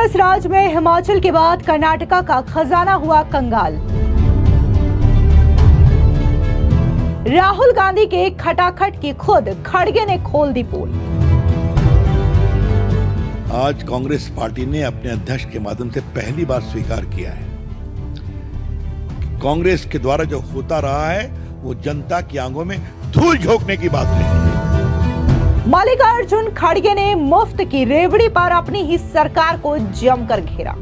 कांग्रेस राज में हिमाचल के बाद कर्नाटका का खजाना हुआ कंगाल। राहुल गांधी के खटाखट की खुद खड़गे ने खोल दी पोल। आज कांग्रेस पार्टी ने अपने अध्यक्ष के माध्यम से पहली बार स्वीकार किया है कि कांग्रेस के द्वारा जो होता रहा है वो जनता की आंखों में धूल झोंकने की बात नहीं है। मल्लिकार्जुन खड़गे ने मुफ्त की रेवड़ी पर अपनी ही सरकार को जमकर घेरा।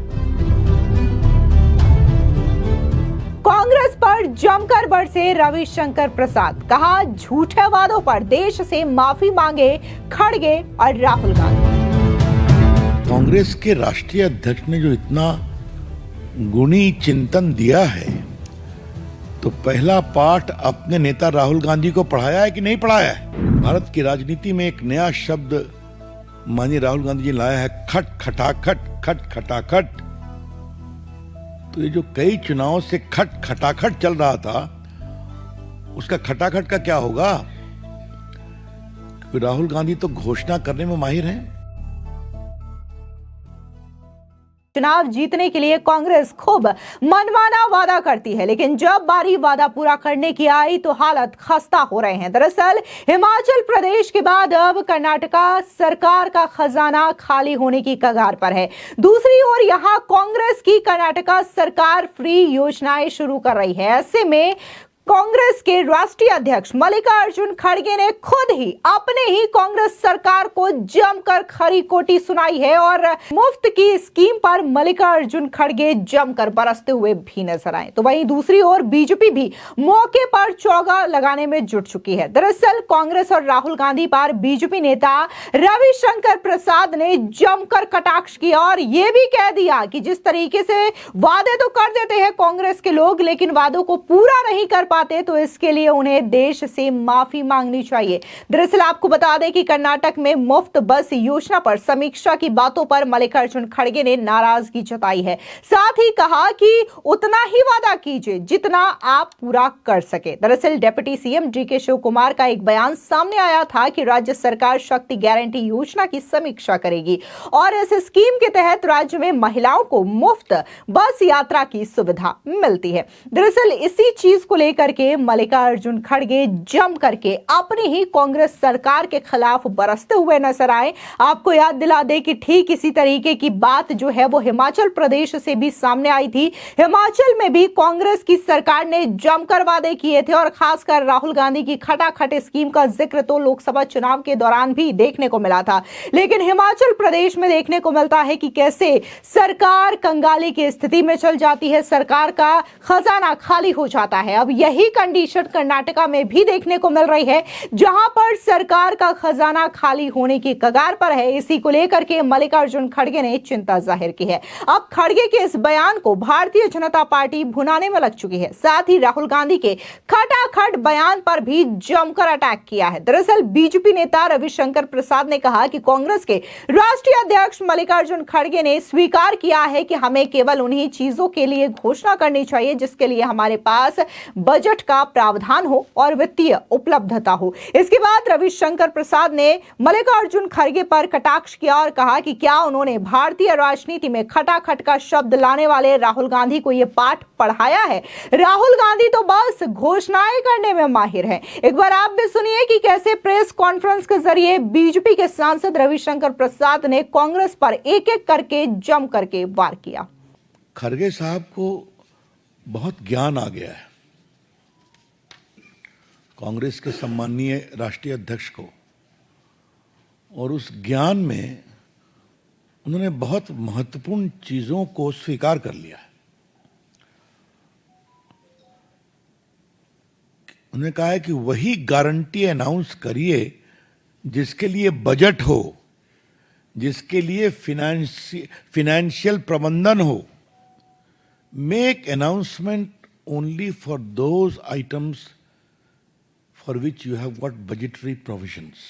कांग्रेस पर जमकर बरसे रविशंकर प्रसाद, कहा झूठे वादों पर देश से माफी मांगे खड़गे और राहुल गांधी। कांग्रेस के राष्ट्रीय अध्यक्ष ने जो इतना गुणी चिंतन दिया है तो पहला पाठ अपने नेता राहुल गांधी को पढ़ाया है कि नहीं पढ़ाया है। भारत की राजनीति में एक नया शब्द माननीय राहुल गांधी जी लाया है, खट खटाखट, खट खटाखट। तो ये जो कई चुनावों से खट खटाखट चल रहा था उसका खटाखट का क्या होगा? क्योंकि राहुल गांधी तो घोषणा करने में माहिर हैं। चुनाव जीतने के लिए कांग्रेस खूब मनमाना वादा करती है, लेकिन जब बारी वादा पूरा करने की आई तो हालत खस्ता हो रहे हैं। दरअसल हिमाचल प्रदेश के बाद अब कर्नाटका सरकार का खजाना खाली होने की कगार पर है। दूसरी ओर यहां कांग्रेस की कर्नाटका सरकार फ्री योजनाएं शुरू कर रही है। ऐसे में कांग्रेस के राष्ट्रीय अध्यक्ष मल्लिकार्जुन खड़गे ने खुद ही अपने ही कांग्रेस सरकार को जमकर खरी खोटी सुनाई है और मुफ्त की स्कीम पर मल्लिकार्जुन खड़गे जमकर बरसते हुए भी नजर आए। तो वहीं दूसरी ओर बीजेपी भी मौके पर चौगा लगाने में जुट चुकी है। दरअसल कांग्रेस और राहुल गांधी पर बीजेपी नेता रविशंकर प्रसाद ने जमकर कटाक्ष किया और यह भी कह दिया कि जिस तरीके से वादे तो कर देते हैं कांग्रेस के लोग, लेकिन वादों को पूरा नहीं कर पाते तो इसके लिए उन्हें देश से माफी मांगनी चाहिए। दरअसल आपको बता दें कि कर्नाटक में मुफ्त बस योजना पर समीक्षा की बातों पर मल्लिकार्जुन खड़गे ने नाराजगी जताई है। साथ ही कहा कि उतना ही वादा कीजिए जितना आप पूरा कर सके। दरअसल deputy CM DK Shivakumar का एक बयान सामने आया था कि राज्य सरकार शक्ति गारंटी योजना की समीक्षा करेगी और इस स्कीम के तहत राज्य में महिलाओं को मुफ्त बस यात्रा की सुविधा मिलती है। दरअसल इसी चीज को लेकर के मल्लिकार्जुन खड़गे जम करके अपनी ही कांग्रेस सरकार के खिलाफ बरसते हुए नजर आए। आपको याद दिला दे कि ठीक इसी तरीके की बात जो है वो हिमाचल प्रदेश से भी सामने आई थी। हिमाचल में भी कांग्रेस की सरकार ने जमकर वादे किए थे और खासकर राहुल गांधी की खटाखट स्कीम का जिक्र तो लोकसभा चुनाव के दौरान भी देखने को मिला था। लेकिन हिमाचल प्रदेश में देखने को मिलता है कि कैसे सरकार कंगाली की स्थिति में चल जाती है, सरकार का खजाना खाली हो जाता है। अब यही कंडीशन कर्नाटका में भी देखने को मिल रही है, जहां पर सरकार का खजाना खाली होने की कगार पर है। इसी को लेकर के मल्लिकार्जुन खड़गे ने चिंता जाहिर की है। अब खड़गे के इस बयान को भारतीय जनता पार्टी भुनाने में लग चुकी है। साथ ही राहुल गांधी के खटाखट बयान पर भी जमकर अटैक किया है। दरअसल बीजेपी नेता रविशंकर प्रसाद ने कहा कि कांग्रेस के राष्ट्रीय अध्यक्ष मल्लिकार्जुन खड़गे ने स्वीकार किया है कि हमें केवल उन्हीं चीजों के लिए घोषणा करनी चाहिए जिसके लिए हमारे पास बजट का प्रावधान हो और वित्तीय उपलब्धता हो। इसके बाद रविशंकर प्रसाद ने मल्लिकार्जुन खड़गे पर कटाक्ष किया और कहा कि क्या उन्होंने भारतीय राजनीति में खटाखट का शब्द लाने वाले राहुल गांधी को यह पाठ पढ़ाया है? राहुल गांधी तो बस घोषणाएं करने में माहिर हैं। एक बार आप भी सुनिए कि कैसे प्रेस कॉन्फ्रेंस के जरिए बीजेपी के सांसद रविशंकर प्रसाद ने कांग्रेस पर एक एक करके जम करके वार किया। खड़गे साहब को बहुत ज्ञान आ गया है कांग्रेस के सम्माननीय राष्ट्रीय अध्यक्ष को, और उस ज्ञान में उन्होंने बहुत महत्वपूर्ण चीजों को स्वीकार कर लिया है। उन्होंने कहा है कि वही गारंटी अनाउंस करिए जिसके लिए बजट हो, जिसके लिए फिनेंशियल प्रबंधन हो। Make announcement only for those items for which you have got budgetary provisions,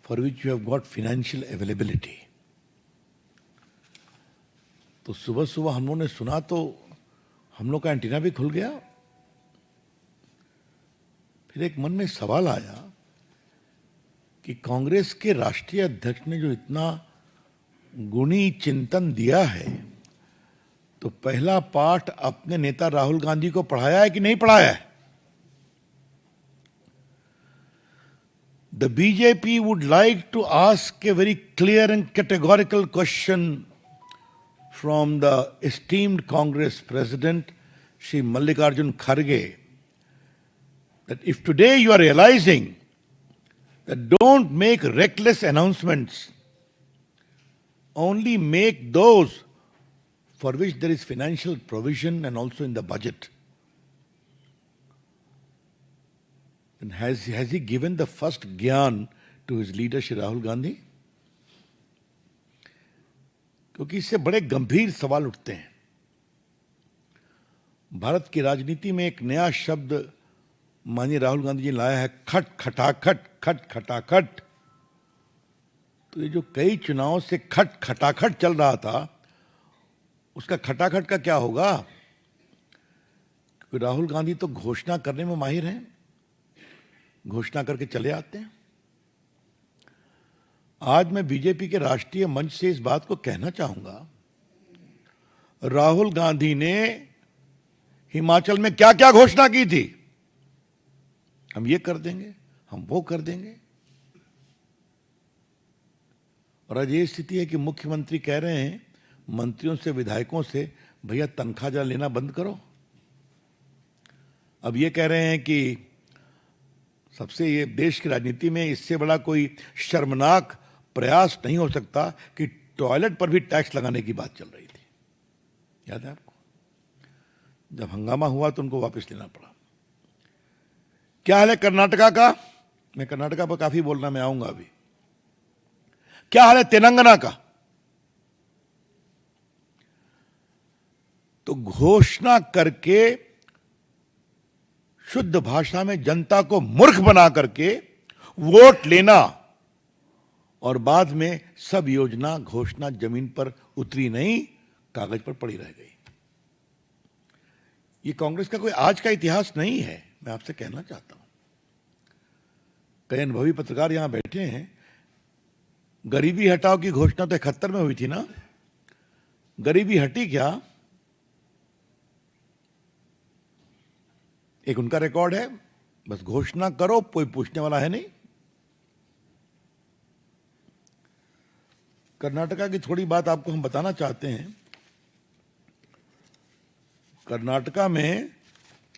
for which you have got financial availability. तो सुबह सुबह हम लोगों ने सुना तो हम लोग का एंटीना भी खुल गया। फिर एक मन में सवाल आया कि कांग्रेस के राष्ट्रीय अध्यक्ष ने जो इतना गुणी चिंतन दिया है तो पहला पाठ अपने नेता राहुल गांधी को पढ़ाया है कि नहीं पढ़ाया है? The BJP would like to ask a very clear and categorical question from the esteemed Congress President, Shri Mallikarjun Kharge, that if today you are realizing that don't make reckless announcements, only make those for which there is financial provision and also in the budget. And has he given the first gyan to his leader Shri Rahul Gandhi? क्योंकि इससे बड़े गंभीर सवाल उठते हैं। भारत की राजनीति में एक नया शब्द माननीय राहुल गांधी जी लाया है, खट खटाखट। तो ये जो कई चुनावों से खट खटाखट चल रहा था, उसका खटाखट का क्या होगा? क्योंकि राहुल गांधी तो घोषणा करने में माहिर हैं, घोषणा करके चले आते हैं। आज मैं बीजेपी के राष्ट्रीय मंच से इस बात को कहना चाहूंगा, राहुल गांधी ने हिमाचल में क्या क्या घोषणा की थी, हम ये कर देंगे, हम वो कर देंगे, और आज ये स्थिति है कि मुख्यमंत्री कह रहे हैं मंत्रियों से, विधायकों से, भैया तनख्वाह जरा लेना बंद करो। अब ये कह रहे हैं कि सबसे, ये देश की राजनीति में इससे बड़ा कोई शर्मनाक प्रयास नहीं हो सकता कि टॉयलेट पर भी टैक्स लगाने की बात चल रही थी, याद है आपको? जब हंगामा हुआ तो उनको वापस लेना पड़ा। क्या हाल है कर्नाटका का? मैं कर्नाटका पर काफी बोलना, मैं आऊंगा अभी। क्या हाल है तेलंगाना का? तो घोषणा करके शुद्ध भाषा में जनता को मूर्ख बना करके वोट लेना, और बाद में सब योजना घोषणा जमीन पर उतरी नहीं, कागज पर पड़ी रह गई। ये कांग्रेस का कोई आज का इतिहास नहीं है, मैं आपसे कहना चाहता हूं। कई अनुभवी पत्रकार यहां बैठे हैं। गरीबी हटाओ की घोषणा तो 71 में हुई थी ना, गरीबी हटी क्या? एक उनका रिकॉर्ड है, बस घोषणा करो, कोई पूछने वाला है नहीं। कर्नाटका की थोड़ी बात आपको हम बताना चाहते हैं। कर्नाटका में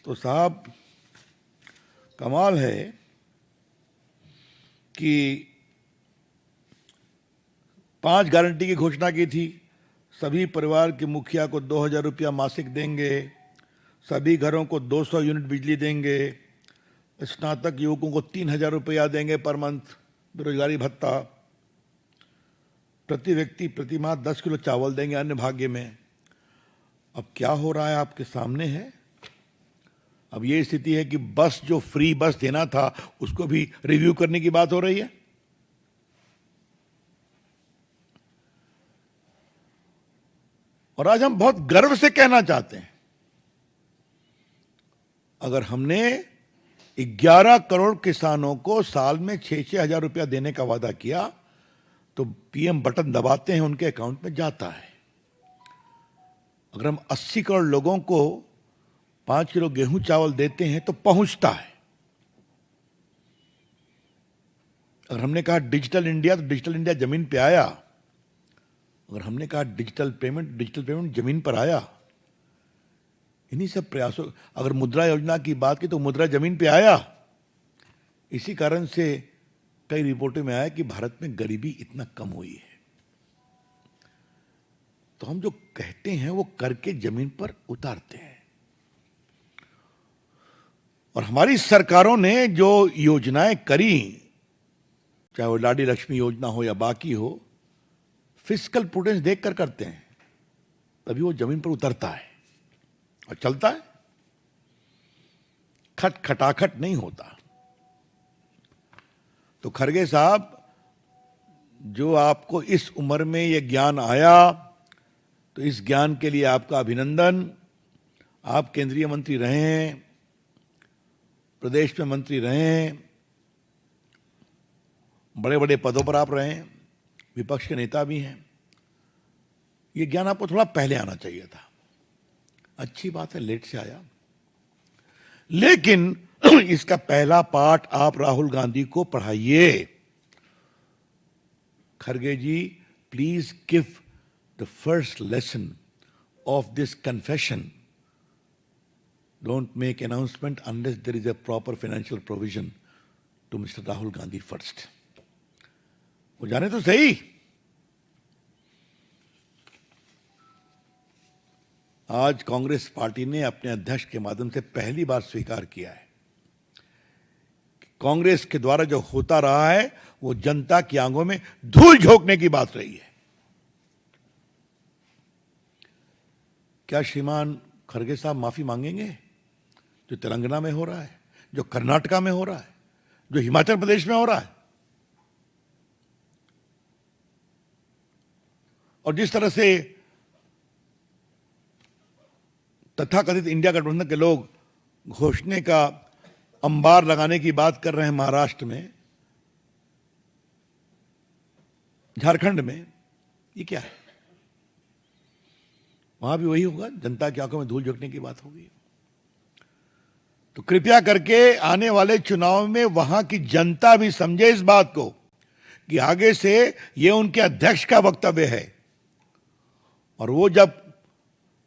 तो साहब कमाल है कि 5 गारंटी की घोषणा की थी। सभी परिवार के मुखिया को 2000 रुपया मासिक देंगे, सभी घरों को 200 यूनिट बिजली देंगे, स्नातक युवकों को 3000 रुपया देंगे पर मंथ बेरोजगारी भत्ता, प्रति व्यक्ति प्रति माह 10 किलो चावल देंगे अन्य भाग्य में। अब क्या हो रहा है आपके सामने है। अब ये स्थिति है कि बस, जो फ्री बस देना था, उसको भी रिव्यू करने की बात हो रही है। और आज हम बहुत गर्व से कहना चाहते हैं, अगर हमने 11 करोड़ किसानों को साल में 6-6 हजार रुपया देने का वादा किया, तो पीएम बटन दबाते हैं, उनके अकाउंट में जाता है। अगर हम 80 करोड़ लोगों को 5 किलो गेहूं चावल देते हैं तो पहुंचता है। अगर हमने कहा डिजिटल इंडिया, तो डिजिटल इंडिया जमीन पे आया। अगर हमने कहा डिजिटल पेमेंट जमीन पर आया। इन्हीं सब प्रयासों, अगर मुद्रा योजना की बात की तो मुद्रा जमीन पे आया। इसी कारण से कई रिपोर्टों में आया कि भारत में गरीबी इतना कम हुई है। तो हम जो कहते हैं वो करके जमीन पर उतारते हैं। और हमारी सरकारों ने जो योजनाएं करी, चाहे वो लाडी लक्ष्मी योजना हो या बाकी हो, फिस्कल प्रूडेंस देखकर करते हैं, तभी वो जमीन पर उतरता है और चलता है। खटाखट नहीं होता। तो खरगे साहब, जो आपको इस उम्र में ये ज्ञान आया, तो इस ज्ञान के लिए आपका अभिनंदन। आप केंद्रीय मंत्री रहे हैं, प्रदेश में मंत्री रहे हैं, बड़े बड़े पदों पर आप रहे हैं, विपक्ष के नेता भी हैं। ये ज्ञान आपको थोड़ा पहले आना चाहिए था। अच्छी बात है, लेट से आया, लेकिन इसका पहला पाठ आप राहुल गांधी को पढ़ाइए। Kharge ji, please give the first lesson of this confession. Don't make announcement unless there is a proper financial provision to Mr. Rahul Gandhi first. वो जाने तो सही। आज कांग्रेस पार्टी ने अपने अध्यक्ष के माध्यम से पहली बार स्वीकार किया है कि कांग्रेस के द्वारा जो होता रहा है वो जनता की आंखों में धूल झोंकने की बात रही है। क्या श्रीमान खरगे साहब माफी मांगेंगे जो तेलंगाना में हो रहा है, जो कर्नाटका में हो रहा है, जो हिमाचल प्रदेश में हो रहा है? और जिस तरह से तथाकथित इंडिया गठबंधन के लोग घोषणे का अंबार लगाने की बात कर रहे हैं महाराष्ट्र में, झारखंड में, ये क्या है? वहां भी वही होगा, जनता की आंखों में धूल झोंकने की बात होगी। तो कृपया करके आने वाले चुनाव में वहां की जनता भी समझे इस बात को कि आगे से ये उनके अध्यक्ष का वक्तव्य है, और वो जब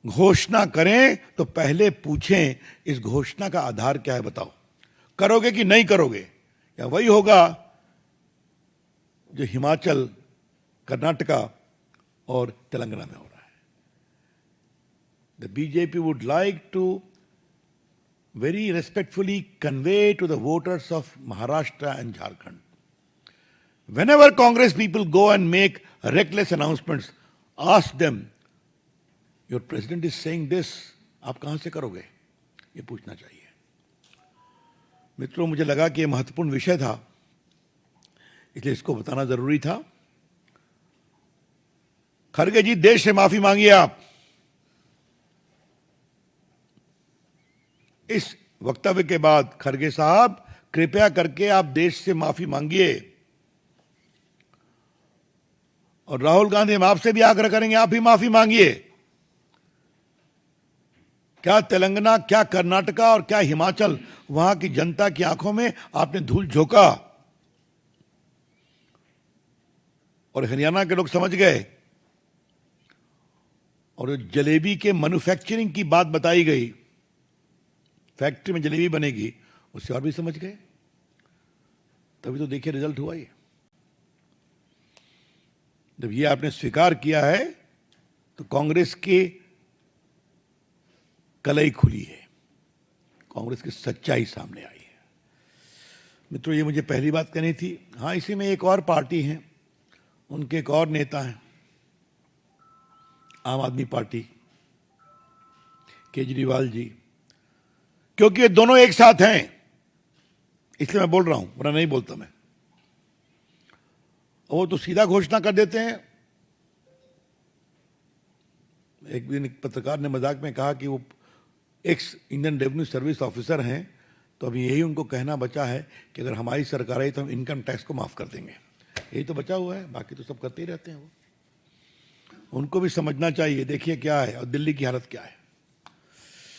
घोषणा करें तो पहले पूछें इस घोषणा का आधार क्या है, बताओ, करोगे कि नहीं करोगे? या वही होगा जो हिमाचल, कर्नाटका और तेलंगाना में हो रहा है। The BJP would like to very respectfully convey to the voters of Maharashtra and Jharkhand, whenever Congress people go and make reckless announcements, ask them, your president is saying this, आप कहां से करोगे? ये पूछना चाहिए। मित्रों, मुझे लगा कि ये महत्वपूर्ण विषय था, इसलिए इसको बताना जरूरी था। खरगे जी, देश से माफी मांगिए आप। इस वक्तव्य के बाद खरगे साहब, कृपया करके आप देश से माफी मांगिए। और राहुल गांधी, हम आपसे भी आग्रह करेंगे, आप भी माफी मांगिए। क्या तेलंगाना, क्या कर्नाटका और क्या हिमाचल, वहां की जनता की आंखों में आपने धूल झोंका? और हरियाणा के लोग समझ गए, और जलेबी के मैन्युफैक्चरिंग की बात बताई गई, फैक्ट्री में जलेबी बनेगी, उससे और भी समझ गए। तभी तो देखिए रिजल्ट हुआ ये। जब ये आपने स्वीकार किया है तो कांग्रेस की कलई खुली है, कांग्रेस की सच्चाई सामने आई है। मित्रों, ये मुझे पहली बात कहनी थी। हाँ, इसी में एक और पार्टी है, उनके एक और नेता हैं, आम आदमी पार्टी, केजरीवाल जी। क्योंकि ये दोनों एक साथ हैं, इसलिए मैं बोल रहा हूं, वरना नहीं बोलता मैं। वो तो सीधा घोषणा कर देते हैं। एक दिन एक पत्रकार ने मजाक में कहा कि वो x Indian revenue service officer हैं, तो अभी यही उनको कहना बचा है कि अगर हमारी सरकार आई तो हम इनकम टैक्स को माफ कर देंगे। यही तो बचा हुआ है, बाकी तो सब करते ही रहते हैं। वो उनको भी समझना चाहिए, देखिए क्या है और दिल्ली की हालत क्या है।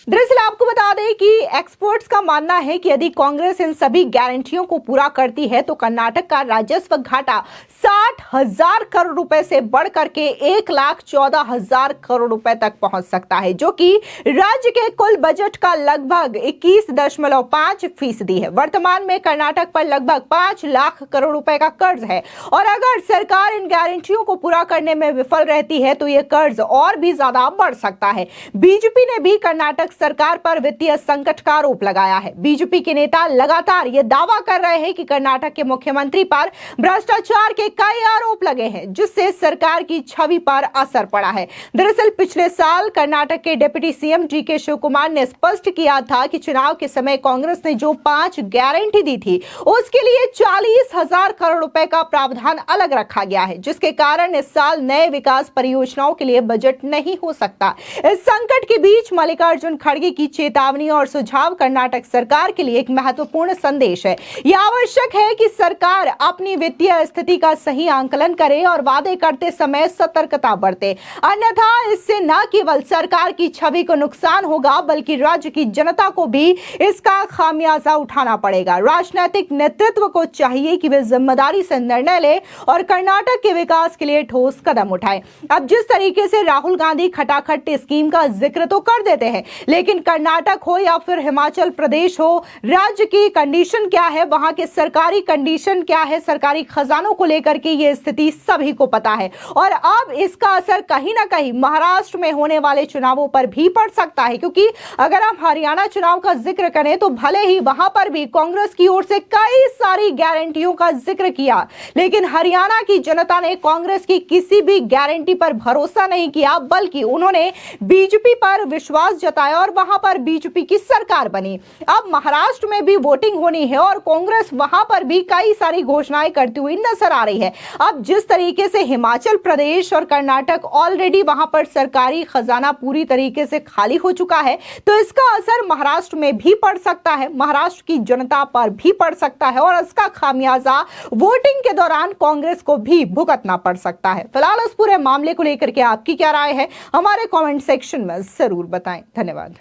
दरअसल आपको बता दें कि एक्सपर्ट्स का मानना है कि यदि कांग्रेस इन सभी गारंटियों को पूरा करती है तो कर्नाटक का राजस्व घाटा 60,000 करोड़ रुपए से बढ़कर के 1,14,000 करोड़ रुपए तक पहुंच सकता है, जो कि राज्य के कुल बजट का लगभग 21.5% है। वर्तमान में कर्नाटक पर लगभग 5 लाख करोड़ रुपए का कर्ज है, और अगर सरकार इन गारंटियों को पूरा करने में विफल रहती है तो यह कर्ज और भी ज्यादा बढ़ सकता है। बीजेपी ने भी कर्नाटक सरकार पर वित्तीय संकट का आरोप लगाया है। बीजेपी के नेता लगातार यह दावा कर रहे हैं कि कर्नाटक के मुख्यमंत्री पर भ्रष्टाचार के कई आरोप लगे हैं, जिससे सरकार की छवि पर असर पड़ा है। दरअसल पिछले साल कर्नाटक के deputy CM DK Shivakumar ने स्पष्ट किया था कि चुनाव के समय कांग्रेस ने जो 5 गारंटी दी थी उसके लिए 40,000 करोड़ रुपए का प्रावधान अलग रखा गया है, जिसके कारण इस साल नए विकास परियोजनाओं के लिए बजट नहीं हो सकता। इस संकट के बीच मल्लिकार्जुन खड़गे की चेतावनी और सुझाव कर्नाटक सरकार के लिए एक महत्वपूर्ण संदेश है। यह आवश्यक है कि सरकार अपनी वित्तीय स्थिति का सही आंकलन करे और वादे करते समय सतर्कता बरते, अन्यथा इससे न केवल सरकार की छवि को नुकसान होगा बल्कि राज्य की जनता को भी इसका खामियाजा उठाना पड़ेगा। राजनीतिक नेतृत्व को चाहिए कि वे जिम्मेदारी से निर्णय ले और कर्नाटक के विकास के लिए ठोस कदम उठाए। अब जिस तरीके से राहुल गांधी खटाखट स्कीम का जिक्र तो कर देते हैं, लेकिन कर्नाटक हो या फिर हिमाचल प्रदेश हो, राज्य की कंडीशन क्या है, वहां के सरकारी कंडीशन क्या है, सरकारी खजानों को लेकर के ये स्थिति सभी को पता है। और अब इसका असर कहीं ना कहीं महाराष्ट्र में होने वाले चुनावों पर भी पड़ सकता है, क्योंकि अगर आप हरियाणा चुनाव का जिक्र करें तो भले ही वहां पर भी कांग्रेस की ओर से कई सारी गारंटियों का जिक्र किया, लेकिन हरियाणा की जनता ने कांग्रेस की किसी भी गारंटी पर भरोसा नहीं किया, बल्कि उन्होंने बीजेपी पर विश्वास जताया और वहां पर बीजेपी की सरकार बनी। अब महाराष्ट्र में भी वोटिंग होनी है और कांग्रेस वहां पर भी कई सारी घोषणाएं करती हुई नजर आ रही है। अब जिस तरीके से हिमाचल प्रदेश और कर्नाटक ऑलरेडी वहां पर सरकारी खजाना पूरी तरीके से खाली हो चुका है, तो इसका असर महाराष्ट्र में भी पड़ सकता है, महाराष्ट्र की जनता पर भी पड़ सकता है और इसका खामियाजा वोटिंग के दौरान कांग्रेस को भी भुगतना पड़ सकता है। फिलहाल इस पूरे मामले को लेकर के आपकी क्या राय है, हमारे कमेंट सेक्शन में जरूर बताएं। धन्यवाद।